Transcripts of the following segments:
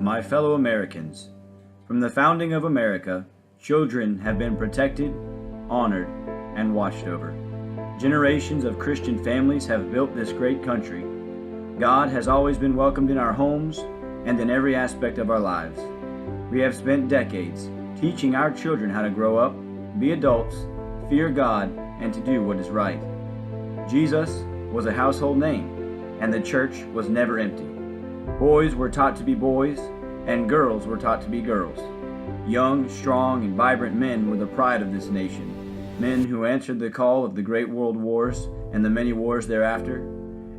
My fellow Americans, from the founding of America, children have been protected, honored, and watched over. Generations of Christian families have built this great country. God has always been welcomed in our homes and in every aspect of our lives. We have spent decades teaching our children how to grow up, be adults, fear God, and to do what is right. Jesus was a household name, and the church was never empty. Boys were taught to be boys, and girls were taught to be girls. Young, strong, and vibrant men were the pride of this nation, men who answered the call of the great world wars and the many wars thereafter.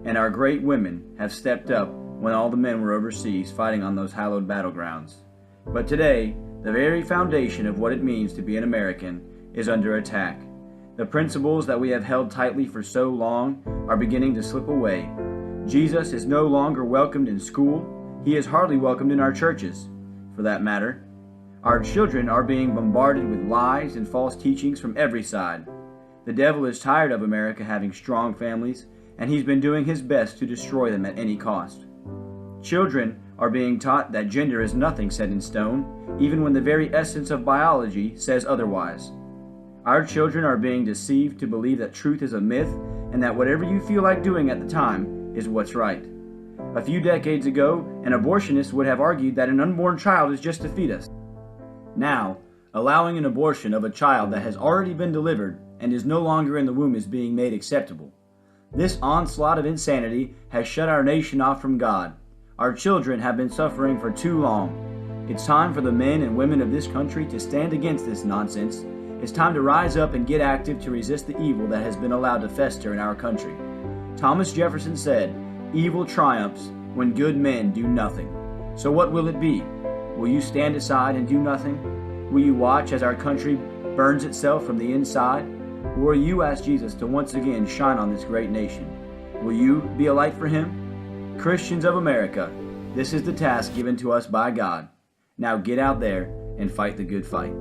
And our great women have stepped up when all the men were overseas fighting on those hallowed battlegrounds. But today, the very foundation of what it means to be an American is under attack. The principles that we have held tightly for so long are beginning to slip away. Jesus is no longer welcomed in school. He is hardly welcomed in our churches, for that matter. Our children are being bombarded with lies and false teachings from every side. The devil is tired of America having strong families, and he's been doing his best to destroy them at any cost. Children are being taught that gender is nothing set in stone, even when the very essence of biology says otherwise. Our children are being deceived to believe that truth is a myth and that whatever you feel like doing at the time is what's right. A few decades ago, an abortionist would have argued that an unborn child is just a fetus. Now, allowing an abortion of a child that has already been delivered and is no longer in the womb is being made acceptable. This onslaught of insanity has shut our nation off from God. Our children have been suffering for too long. It's time for the men and women of this country to stand against this nonsense. It's time to rise up and get active to resist the evil that has been allowed to fester in our country. Thomas Jefferson said, "Evil triumphs when good men do nothing." So what will it be? Will you stand aside and do nothing? Will you watch as our country burns itself from the inside? Or will you ask Jesus to once again shine on this great nation? Will you be a light for him? Christians of America, this is the task given to us by God. Now get out there and fight the good fight.